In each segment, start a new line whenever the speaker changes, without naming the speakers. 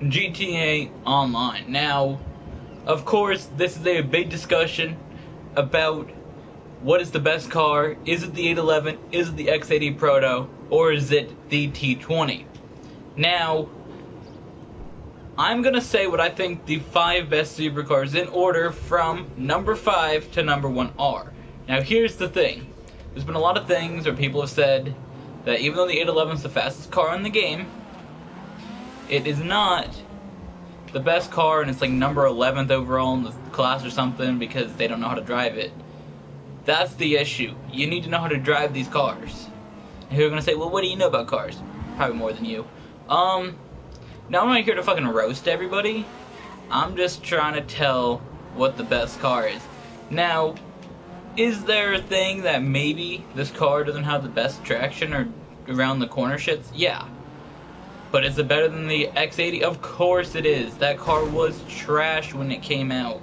GTA Online. Now, of course, this is a big discussion about what is the best car. Is it the 811? Is it the X80 Proto? Or is it the T20? Now, I'm going to say what I think the 5 best supercars in order from number 5 to number 1 are. Now, here's the thing. There's been a lot of things where people have said that even though the 811 is the fastest car in the game, it is not the best car, and it's like number 11th overall in the class or something because they don't know how to drive it. That's the issue. You need to know how to drive these cars. And you're going to say, well, what do you know about cars? Probably more than you. Now I'm not here to fucking roast everybody. I'm just trying to tell what the best car is. Now, is there a thing that maybe this car doesn't have the best traction or around the corner shits? Yeah. But is it better than the X80? Of course it is. That car was trash when it came out.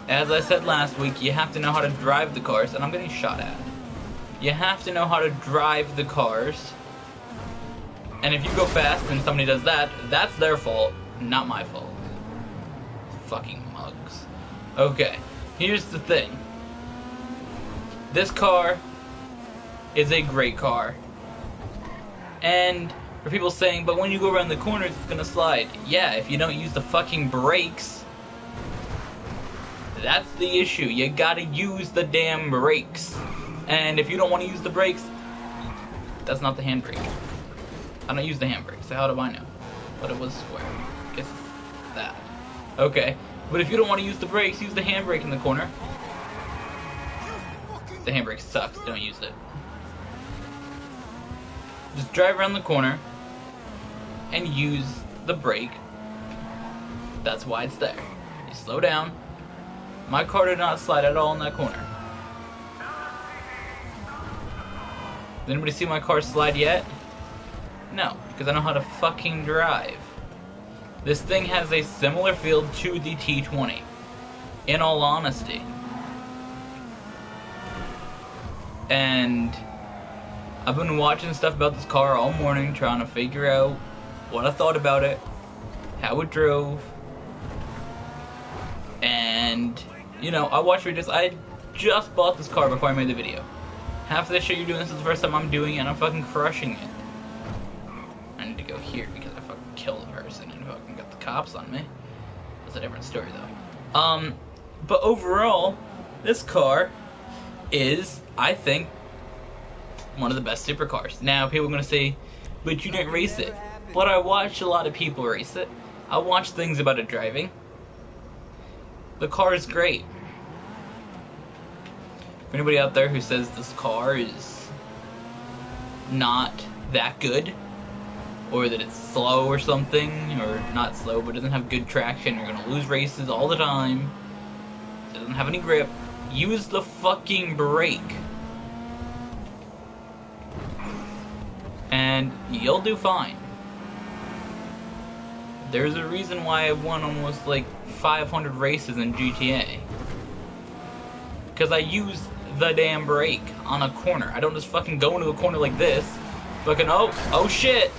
As I said last week, you have to know how to drive the cars, and I'm getting shot at. You have to know how to drive the cars. And if you go fast and somebody does that, that's their fault, not my fault. Fucking mugs. Okay, here's the thing. This car is a great car. And for people saying, but when you go around the corners, it's gonna slide. Yeah, if you don't use the fucking brakes, that's the issue. You gotta use the damn brakes. And if you don't want to use the brakes, that's not the handbrake. I don't use the handbrake, so how do I know? But it was square. I guess it's that. Okay, but if you don't want to use the brakes, use the handbrake in the corner. The handbrake sucks, don't use it. Just drive around the corner and use the brake. That's why it's there. You slow down. My car did not slide at all in that corner. Did anybody see my car slide yet? No, because I know how to fucking drive. This thing has a similar feel to the T20, in all honesty. And I've been watching stuff about this car all morning, trying to figure out what I thought about it, how it drove, and, you know, I watched videos. I just bought this car before I made the video. Half of this shit you're doing, this is the first time I'm doing it, and I'm fucking crushing it. I need to go here because I fucking killed a person and fucking got the cops on me. That's a different story though. But overall, this car is, I think, one of the best supercars. Now, people are gonna say, but you didn't race it. But I watched a lot of people race it. I watched things about it driving. The car is great. For anybody out there who says this car is not that good, or that it's slow or something, or not slow but doesn't have good traction, you're gonna lose races all the time, it doesn't have any grip, use the fucking brake. And you'll do fine. There's a reason why I won almost like 500 races in GTA. Because I use the damn brake on a corner. I don't just fucking go into a corner like this. Fucking, oh shit.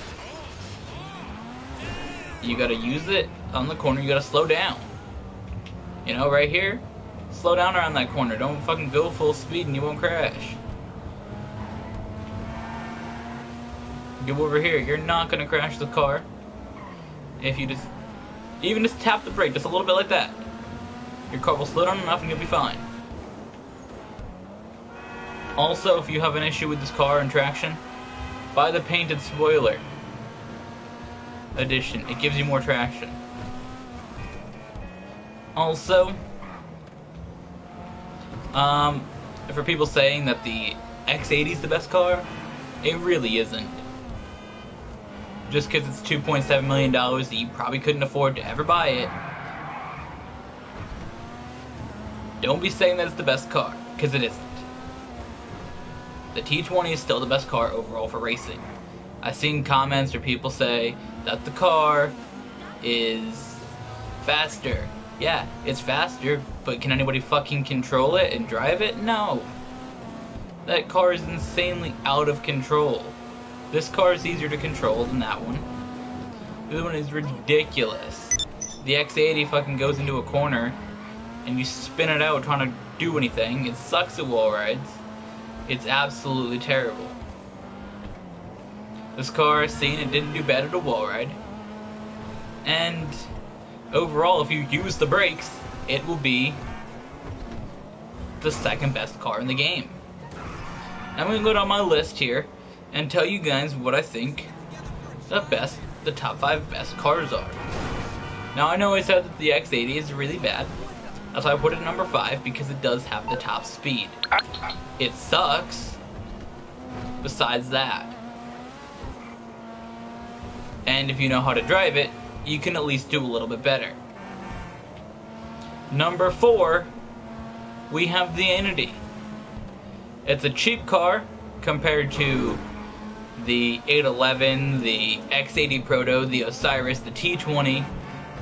You gotta use it on the corner, you gotta slow down. You know, right here, slow down around that corner. Don't fucking go full speed and you won't crash. Go over here, you're not gonna crash the car. If you just, even just tap the brake, just a little bit like that. Your car will slow down enough and you'll be fine. Also, if you have an issue with this car and traction, buy the painted spoiler edition. It gives you more traction. Also, for people saying that the X80 is the best car, it really isn't. Just because it's $2.7 million that you probably couldn't afford to ever buy it. Don't be saying that it's the best car, because it isn't. The T20 is still the best car overall for racing. I've seen comments where people say that the car is faster. Yeah, it's faster, but can anybody fucking control it and drive it? No. That car is insanely out of control. This car is easier to control than that one. This one is ridiculous. The X80 fucking goes into a corner, and you spin it out trying to do anything. It sucks at wall rides. It's absolutely terrible. This car, seen it didn't do bad at a wall ride. And overall, if you use the brakes, it will be the second best car in the game. I'm going to go down my list here and tell you guys what I think the top 5 best cars are. Now I know I said that the X80 is really bad. That's why I put it at number 5, because it does have the top speed. It sucks besides that. And if you know how to drive it, you can at least do a little bit better. Number 4, we have the Entity. It's a cheap car compared to the 811, the X80 Proto, the Osiris, the T20,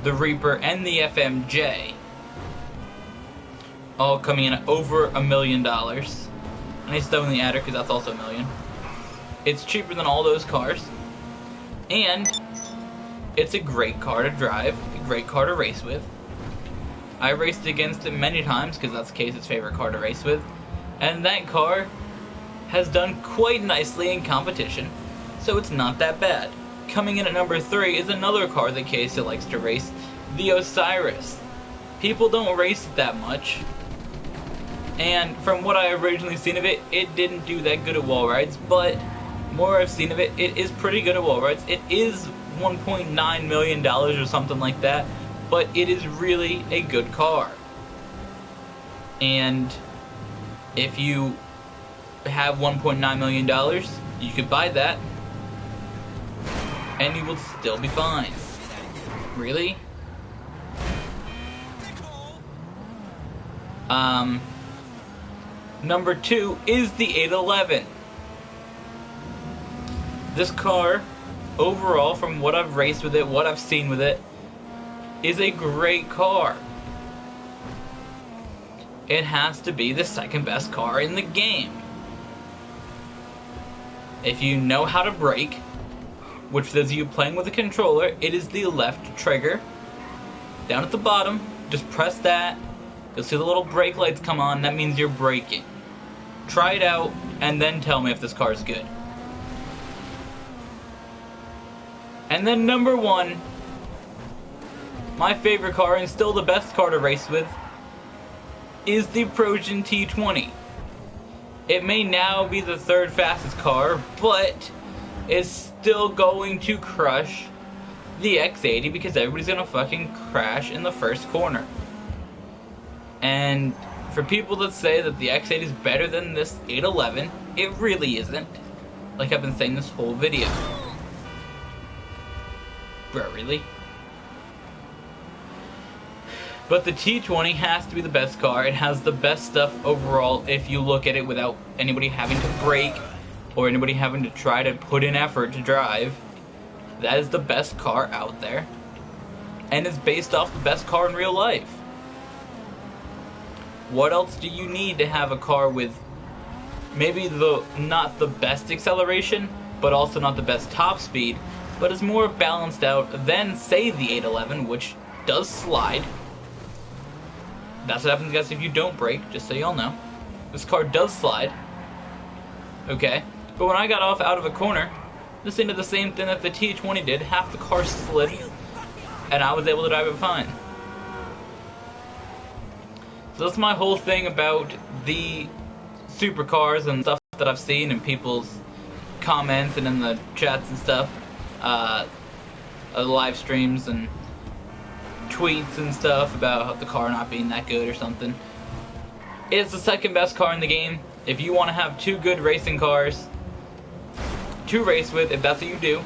the Reaper, and the FMJ. All coming in at over $1 million. And I throw in the adder because that's also $1 million. It's cheaper than all those cars. And it's a great car to drive, a great car to race with. I raced against it many times because that's Case's favorite car to race with. And that car has done quite nicely in competition, so it's not that bad. Coming in at number 3 is another car that Case likes to race, the Osiris. People don't race it that much, and from what I originally seen of it, it didn't do that good at wall rides, but more I've seen of it, it is pretty good at wall rides. It is $1.9 million or something like that, but it is really a good car. And if you have $1.9 million, you could buy that, and you will still be fine. Really? Number 2 is the 811. This car, overall, from what I've raced with it, what I've seen with it, is a great car. It has to be the second best car in the game. If you know how to brake, which for those of you playing with a controller, it is the left trigger. Down at the bottom, just press that. You'll see the little brake lights come on. That means you're braking. Try it out, and then tell me if this car is good. And then number 1, my favorite car, and still the best car to race with, is the Progen T20. It may now be the 3rd fastest car, but it's still going to crush the X80 because everybody's gonna fucking crash in the first corner. And for people that say that the X80 is better than this 811, it really isn't. Like I've been saying this whole video. Bro, really? But the T20 has to be the best car. It has the best stuff overall if you look at it without anybody having to brake or anybody having to try to put in effort to drive. That is the best car out there. And it's based off the best car in real life. What else do you need to have a car with maybe not the best acceleration, but also not the best top speed, but is more balanced out than, say, the 811, which does slide. That's what happens, guys, if you don't brake, just so y'all know. This car does slide. Okay? But when I got off out of a corner, this did the same thing that the T20 did. Half the car slid, and I was able to drive it fine. So that's my whole thing about the supercars and stuff that I've seen in people's comments and in the chats and stuff. Live streams and tweets and stuff about the car not being that good or something. It's the second best car in the game. If you want to have 2 good racing cars to race with, if that's what you do,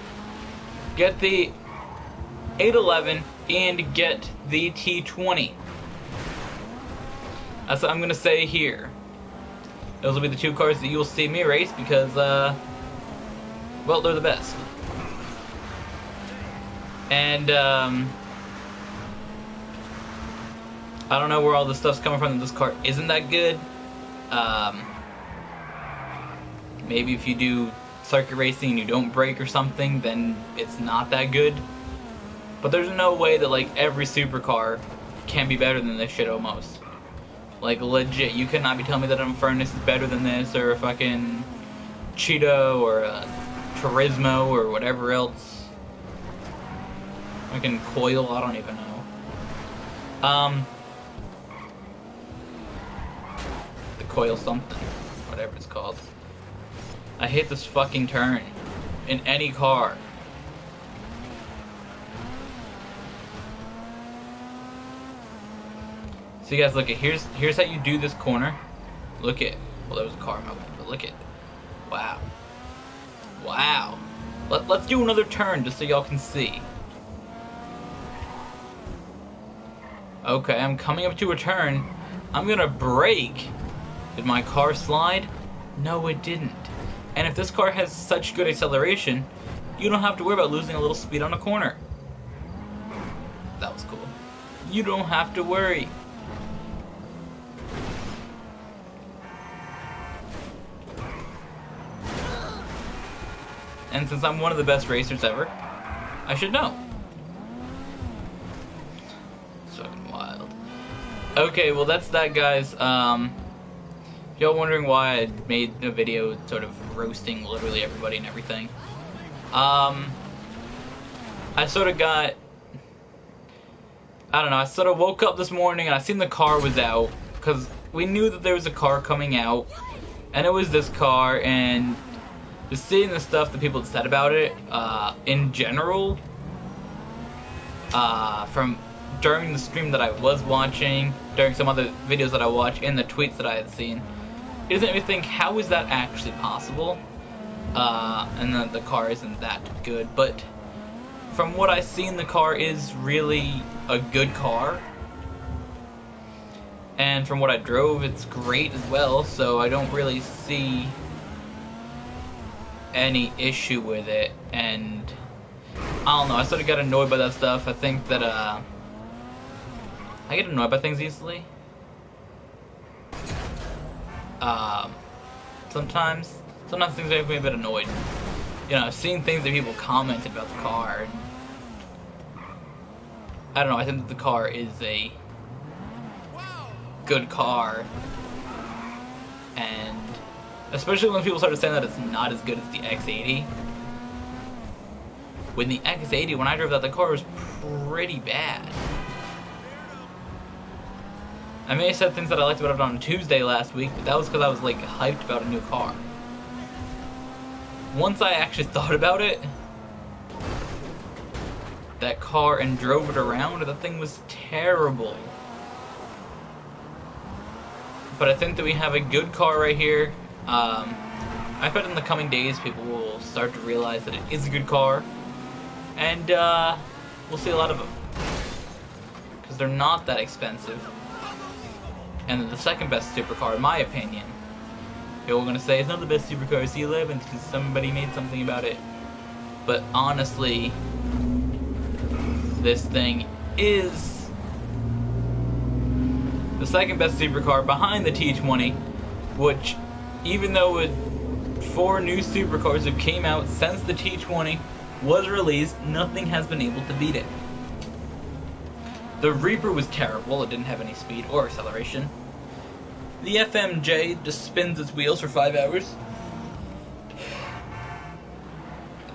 get the 811 and get the T20. That's what I'm going to say here. Those will be the 2 cars that you'll see me race because, well, they're the best. And, I don't know where all this stuff's coming from that this car isn't that good. Maybe if you do circuit racing and you don't brake or something, then it's not that good. But there's no way that like every supercar can be better than this shit almost. Like legit, you cannot be telling me that an Furnace is better than this, or a fucking Cheetah, or a Turismo, or whatever else. Fucking Coil, I don't even know. The Coil something, whatever it's called. I hate this fucking turn in any car. So you guys look at, here's how you do this corner. Look at, well there was a car moving, but look at, wow. Wow. Let's do another turn just so y'all can see. Okay, I'm coming up to a turn. I'm gonna brake. Did my car slide? No, it didn't. And if this car has such good acceleration, you don't have to worry about losing a little speed on a corner. That was cool. You don't have to worry. And since I'm one of the best racers ever, I should know. It's fucking wild. Okay, well that's that, guys. Y'all wondering why I made a video sort of roasting literally everybody and everything. I sort of got, I don't know, I sort of woke up this morning and I seen the car was out, because we knew that there was a car coming out, and it was this car, and just seeing the stuff that people had said about it, in general, from during the stream that I was watching, during some other videos that I watched, and the tweets that I had seen, it doesn't make me think, how is that actually possible? And then the car isn't that good, but from what I've seen, the car is really a good car. And from what I drove, it's great as well, so I don't really see any issue with it. And I don't know, I sort of got annoyed by that stuff. I think that I get annoyed by things easily. Sometimes things make me a bit annoyed. You know, I've seen things that people commented about the car, and I don't know, I think that the car is a good car, and especially when people started saying that it's not as good as the X80. When the X80, when I drove that, the car was pretty bad. I may have said things that I liked about it on Tuesday last week, but that was because I was like hyped about a new car. Once I actually thought about it, that car, and drove it around, that thing was terrible. But I think that we have a good car right here. I bet in the coming days people will start to realize that it is a good car, and we'll see a lot of them, because they're not that expensive. And they're the second best supercar, in my opinion. People are going to say it's not the best supercar, C11, because somebody made something about it. But honestly, this thing is the second best supercar behind the T20, which, even though 4 new supercars have came out since the T20 was released, nothing has been able to beat it. The Reaper was terrible, it didn't have any speed or acceleration. The FMJ just spins its wheels for 5 hours.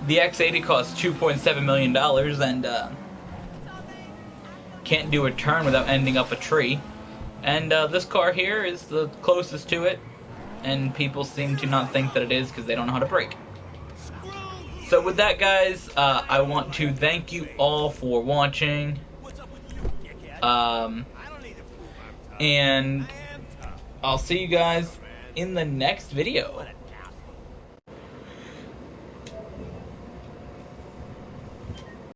The X80 costs $2.7 million and can't do a turn without ending up a tree. And this car here is the closest to it, and people seem to not think that it is because they don't know how to brake. So with that, guys, I want to thank you all for watching. And I'll see you guys in the next video.